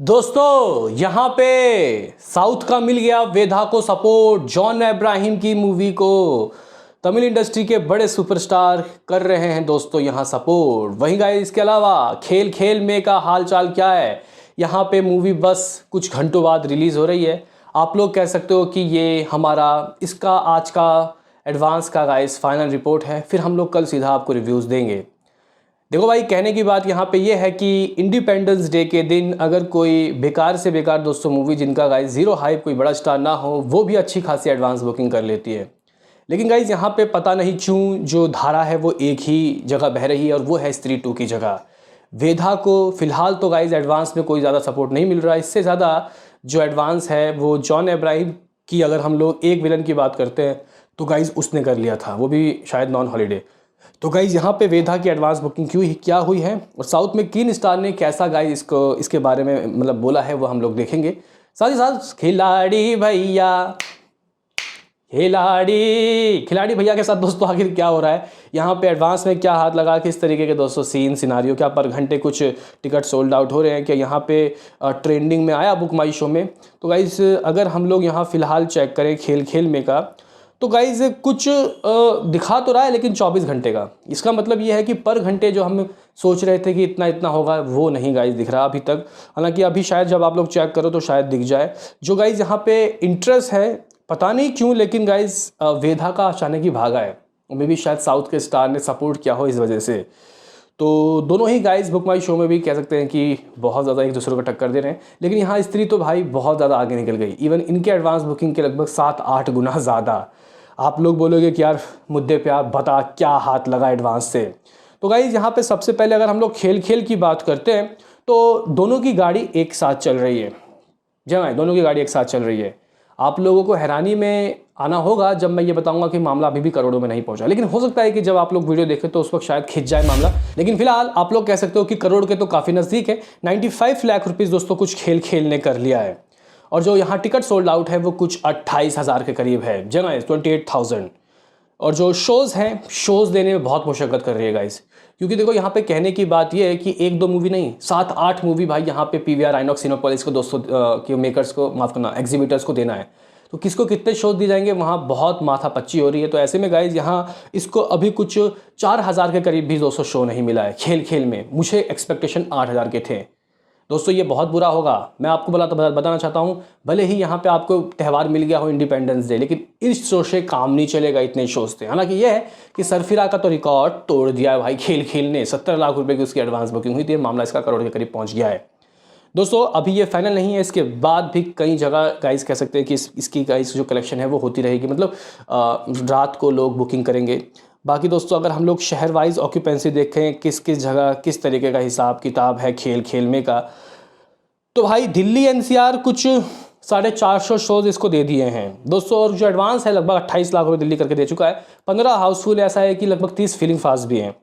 दोस्तों यहाँ पे साउथ का मिल गया वेधा को सपोर्ट। जॉन अब्राहम की मूवी को तमिल इंडस्ट्री के बड़े सुपरस्टार कर रहे हैं दोस्तों यहाँ सपोर्ट। वहीं गाइस इसके अलावा खेल खेल में का हालचाल क्या है, यहाँ पे मूवी बस कुछ घंटों बाद रिलीज़ हो रही है। आप लोग कह सकते हो कि ये हमारा इसका आज का एडवांस का गाइस फाइनल रिपोर्ट है, फिर हम लोग कल सीधा आपको रिव्यूज़ देंगे। देखो भाई, कहने की बात यहाँ पे ये है कि इंडिपेंडेंस डे के दिन अगर कोई बेकार से बेकार दोस्तों मूवी जिनका गाइस जीरो हाइप, कोई बड़ा स्टार ना हो, वो भी अच्छी खासी एडवांस बुकिंग कर लेती है। लेकिन गाइस यहाँ पे पता नहीं क्यों जो धारा है वो एक ही जगह बह रही है और वो है स्त्री 2 की जगह। वेधा को फिलहाल तो गाइस एडवांस में कोई ज़्यादा सपोर्ट नहीं मिल रहा है। इससे ज़्यादा जो एडवांस है वो जॉन अब्राहम की, अगर हम लोग एक विलन की बात करते हैं तो गाइस उसने कर लिया था, वो भी शायद नॉन हॉलीडे। तो गाइज यहाँ पे वेधा की एडवांस बुकिंग क्या हुई है और साउथ में किन स्टार ने कैसा गाइज इसके बारे में मतलब बोला है वो हम लोग देखेंगे। साथ ही साथ खिलाड़ी भैया खिलाड़ी भैया के साथ दोस्तों आखिर क्या हो रहा है, यहाँ पे एडवांस में क्या हाथ लगा, किस तरीके के दोस्तों सीन सिनारियो, क्या पर घंटे कुछ टिकट सोल्ड आउट हो रहे हैं, क्या यहाँ पे ट्रेंडिंग में आया बुक माई शो में। तो गाइज अगर हम लोग यहाँ फ़िलहाल चेक करें खेल खेल में का, तो गाइज कुछ दिखा तो रहा है लेकिन 24 घंटे का। इसका मतलब ये है कि पर घंटे जो हम सोच रहे थे कि इतना इतना होगा वो नहीं गाइज दिख रहा अभी तक। हालांकि अभी शायद जब आप लोग चेक करो तो शायद दिख जाए। जो गाइज यहाँ पे इंटरेस्ट है पता नहीं क्यों, लेकिन गाइज वेधा का अचानक ही भागा है। मे भी शायद साउथ के स्टार ने सपोर्ट किया हो इस वजह से। तो दोनों ही गाइज बुक माई शो में भी कह सकते हैं कि बहुत ज़्यादा एक दूसरे को टक्कर दे रहे हैं। लेकिन यहाँ स्त्री तो भाई बहुत ज़्यादा आगे निकल गई, इवन इनके एडवांस बुकिंग के लगभग 7-8 गुना ज़्यादा। आप लोग बोलोगे कि यार मुद्दे पे आप बता क्या हाथ लगा एडवांस से। तो गाइज यहाँ पे सबसे पहले अगर हम लोग खेल खेल की बात करते हैं तो दोनों की गाड़ी एक साथ चल रही है। जी हाँ, दोनों की गाड़ी एक साथ चल रही है। आप लोगों को हैरानी में आना होगा जब मैं ये बताऊंगा कि मामला अभी भी करोड़ों में नहीं पहुंचा, लेकिन हो सकता है कि जब आप लोग वीडियो देखें तो उस वक्त शायद खिंच जाए मामला। लेकिन फिलहाल आप लोग कह सकते हो कि करोड़ के तो काफ़ी नज़दीक है। 95 लाख रुपीज़ दोस्तों कुछ खेल खेल ने कर लिया है और जो यहाँ टिकट सोल्ड आउट है वो कुछ 28,000 के करीब है। जी ना, 28,000। और जो शोज़ हैं, शोज़ देने में बहुत मुशक्कत कर रही है गाइस, क्योंकि देखो यहाँ पे कहने की बात ये है कि 1-2 मूवी नहीं, 7-8 मूवी भाई यहाँ पे PVR आइनॉक्स सिनेपोलिस को दोस्तों के मेकर्स को, माफ़ करना, एग्जीबिटर्स को देना है। तो किसको कितने शोज दिए जाएंगे, वहाँ बहुत माथापच्ची हो रही है। तो ऐसे में गाइज यहाँ इसको अभी कुछ 4,000 के करीब भी दोस्तों शो नहीं मिला है खेल खेल में। मुझे एक्सपेक्टेशन 8,000 के थे दोस्तों। ये बहुत बुरा होगा, मैं आपको बताना चाहता हूँ। भले ही यहाँ पे आपको त्यौहार मिल गया हो इंडिपेंडेंस डे, लेकिन इस शो से काम नहीं चलेगा, इतने शोज थे। हालांकि ये है कि सरफिरा का तो रिकॉर्ड तोड़ दिया है भाई खेल खेल ने। 70 लाख रुपए की उसकी एडवांस बुकिंग हुई थी, मामला इसका करोड़ के करीब पहुँच गया है दोस्तों। अभी ये फाइनल नहीं है, इसके बाद भी कई जगह गाइस कह सकते हैं कि इसकी गाइस जो कलेक्शन है वो होती रहेगी, मतलब रात को लोग बुकिंग करेंगे। बाकी दोस्तों अगर हम लोग शहर वाइज ऑक्यूपेंसी देखें, किस किस जगह किस तरीके का हिसाब किताब है खेल खेल में का, तो भाई दिल्ली NCR कुछ 450 शोज इसको दे दिए हैं दोस्तों। और जो एडवांस है लगभग 28 लाख रुपये दिल्ली करके दे चुका है। 15 हाउसफुल ऐसा है कि लगभग 30 फीलिंग फास्ट भी हैं।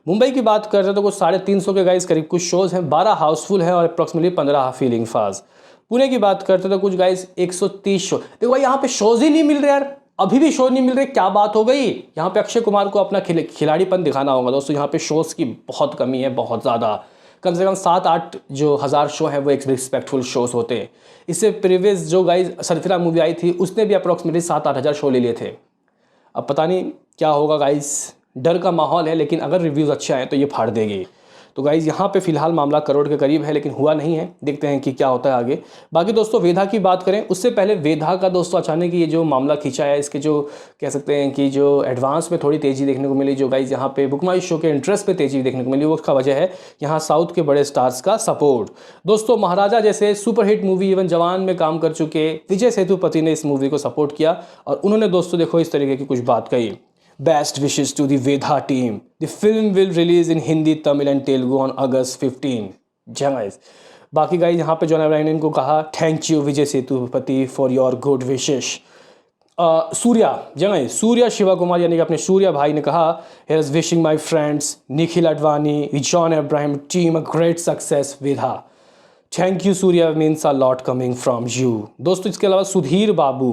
मुंबई की बात कर रहे तो कुछ 350 के गाइस करीब कुछ शोज़ हैं, 12 हाउसफुल है और अप्रॉक्सीमेटली 15 फीलिंग फास्ट। पुणे की बात करते तो कुछ गाइस 130 शो। देखो भाई यहाँ पे शोज़ ही नहीं मिल रहे यार, अभी भी शो नहीं मिल रहे, क्या बात हो गई। यहाँ पे अक्षय कुमार को अपना खिलाड़ीपन दिखाना होगा दोस्तों। यहाँ पे शोज़ की बहुत कमी है, बहुत ज़्यादा। कम से कम 7-8 जो हज़ार शो है वो एक रिस्पेक्टफुल शोज़ होते हैं। इससे प्रीवियस जो गाइस सरफिरा मूवी आई थी उसने भी अप्रॉक्सीमेटली 7-8 हज़ार शो ले लिए थे। अब पता नहीं क्या होगा गाइस, डर का माहौल है, लेकिन अगर रिव्यूज़ अच्छे आए तो ये फाड़ देगी। तो गाइज़ यहाँ पे फिलहाल मामला करोड़ के करीब है, लेकिन हुआ नहीं है। देखते हैं कि क्या होता है आगे। बाकी दोस्तों वेधा की बात करें उससे पहले, वेधा का दोस्तों अचानक ये जो मामला खींचा है, इसके जो कह सकते हैं कि जो एडवांस में थोड़ी तेज़ी देखने को मिली, जो गाइज़ यहाँ पे बुक माई शो के इंटरेस्ट पे तेज़ी देखने को मिली, वो उसका वजह है यहाँ साउथ के बड़े स्टार्स का सपोर्ट दोस्तों। महाराजा जैसे सुपरहिट मूवी, इवन जवान में काम कर चुके विजय सेतुपति ने इस मूवी को सपोर्ट किया और उन्होंने दोस्तों देखो इस तरीके की कुछ बात कही। Best wishes to the Vedha team. The film will release in Hindi, Tamil and Telugu on August 15. जी गाइस। बाकी गाइस यहाँ पे जॉन अब्राहम ने इनको कहा thank you Vijay Sethupathi for your good wishes. Suriya guys, Suriya Sivakumar यानी कि अपने सूर्या भाई ने कहा he is wishing my friends Nikhil Advani, John Abraham team a great success विधा। Thank you Suriya, means a lot coming from you. दोस्तों इसके अलावा सुधीर बाबू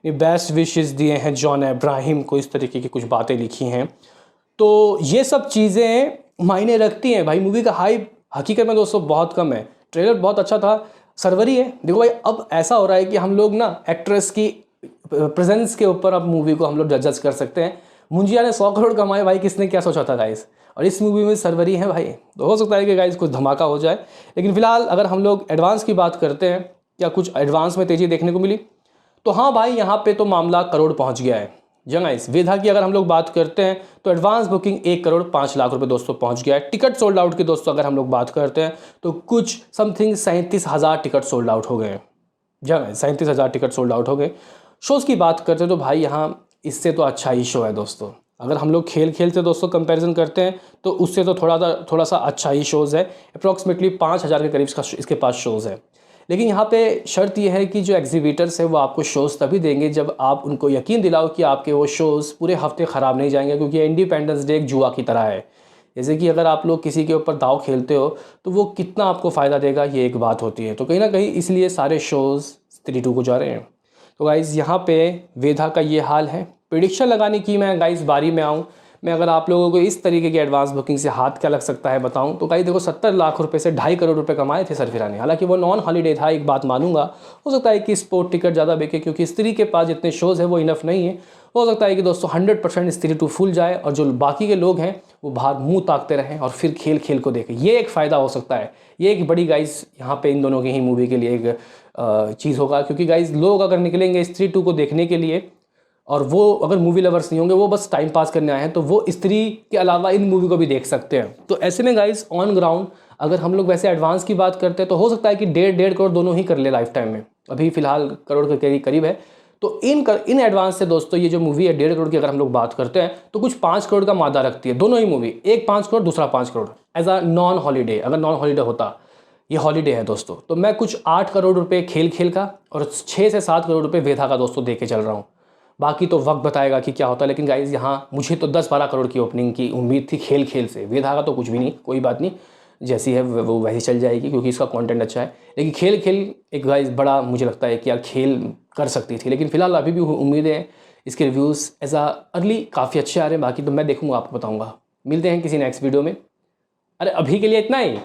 ने बेस्ट विशेस दिए हैं जॉन अब्राहम को, इस तरीके की कुछ बातें लिखी हैं। तो ये सब चीज़ें मायने रखती हैं भाई। मूवी का हाइप हकीकत में दोस्तों बहुत कम है। ट्रेलर बहुत अच्छा था, सर्वरी है। देखो भाई अब ऐसा हो रहा है कि हम लोग ना एक्ट्रेस की प्रेजेंस के ऊपर अब मूवी को हम लोग जज कर सकते हैं। मुंजिया ने 100 करोड़ कमाए भाई, किसने क्या सोचा था गाइस। और इस मूवी में सर्वरी है भाई, तो हो सकता है कि गाइस कुछ धमाका हो जाए। लेकिन फिलहाल अगर हम लोग एडवांस की बात करते हैं, क्या कुछ एडवांस में तेज़ी देखने को मिली, तो हाँ भाई यहाँ पे तो मामला करोड़ पहुँच गया है। जी गाइस, वेधा की अगर हम लोग बात करते हैं तो एडवांस बुकिंग 1 करोड़ 5 लाख रुपए दोस्तों पहुंच गया है। टिकट सोल्ड आउट की दोस्तों अगर हम लोग बात करते हैं तो कुछ समथिंग 37,000 टिकट सोल्ड आउट हो गए हैं। जी गाइस, 37,000 टिकट सोल्ड आउट हो गए। शोज़ की बात करते हैं तो भाई यहाँ इससे तो अच्छा ही शो है दोस्तों। अगर हम लोग खेल से दोस्तों कंपैरिजन करते हैं तो उससे तो थोड़ा सा अच्छा ही शोज़ है। अप्रॉक्सीमेटली 5,000 के करीब इसके पास शोज़ है। लेकिन यहाँ पे शर्त यह है कि जो एग्जीबिटर्स है वो आपको शोज़ तभी देंगे जब आप उनको यकीन दिलाओ कि आपके वो शोज़ पूरे हफ्ते ख़राब नहीं जाएंगे, क्योंकि इंडिपेंडेंस डे एक जुआ की तरह है। जैसे कि अगर आप लोग किसी के ऊपर दाव खेलते हो तो वो कितना आपको फ़ायदा देगा, ये एक बात होती है। तो कहीं ना कहीं इसलिए सारे शोज़ 32 को जा रहे हैं। तो गाइज़ यहाँ पे वेधा का ये हाल है। प्रिडिक्शन लगाने की मैं गाइज़ बारी में आऊँ, मैं अगर आप लोगों को इस तरीके की एडवांस बुकिंग से हाथ क्या लग सकता है बताऊं, तो गाइस देखो 70 लाख रुपए से 2.5 करोड़ रुपए कमाए थे सरफिरा ने। हालांकि वो नॉन हॉलीडे था, एक बात मानूंगा, हो सकता है कि स्पोर्ट टिकट ज़्यादा बिके क्योंकि स्त्री के पास जितने शोज़ है वो इनफ नहीं है। हो सकता है कि दोस्तों 100% स्त्री टू फुल जाए और जो बाकी के लोग हैं वो बाहर मुंह ताकते रहें और फिर खेल को देखें। ये एक फ़ायदा हो सकता है, ये एक बड़ी गाइस यहाँ पे इन दोनों की ही मूवी के लिए एक चीज़ होगा। क्योंकि गाइस लोग अगर निकलेंगे स्त्री 2 को देखने के लिए और वो अगर मूवी लवर्स नहीं होंगे, वो बस टाइम पास करने आए हैं, तो वो स्त्री के अलावा इन मूवी को भी देख सकते हैं। तो ऐसे में गाइस ऑन ग्राउंड अगर हम लोग वैसे एडवांस की बात करते हैं तो हो सकता है कि 1.5 करोड़ दोनों ही कर ले लाइफ टाइम में। अभी फिलहाल करोड़ के करीब है। तो इन एडवांस से दोस्तों ये जो मूवी है 1.5 करोड़ की अगर हम लोग बात करते हैं तो कुछ 5 करोड़ का मादा रखती है दोनों ही मूवी। एक 5 करोड़, दूसरा 5 crore as a non holiday. अगर नॉन हॉलीडे होता, ये हॉलीडे है दोस्तों, तो मैं कुछ 8 करोड़ रुपए खेल का और 6 से 7 करोड़ रुपए वेधा का दोस्तों दे के चल रहा हूँ। बाकी तो वक्त बताएगा कि क्या होता है। लेकिन गाइज यहाँ मुझे तो 10-12 करोड़ की ओपनिंग की उम्मीद थी खेल से। वेधा का तो कुछ भी नहीं, कोई बात नहीं, जैसी है वो वैसी चल जाएगी क्योंकि इसका कंटेंट अच्छा है। लेकिन खेल एक गाइज बड़ा मुझे लगता है कि यार खेल कर सकती थी। लेकिन फिलहाल अभी भी उम्मीदें हैं, इसके रिव्यूज़ एज आ अर्ली काफ़ी अच्छे आ रहे हैं। बाकी तो मैं देखूँगा, आपको बताऊँगा। मिलते हैं किसी नेक्स्ट वीडियो में। अरे अभी के लिए इतना ही।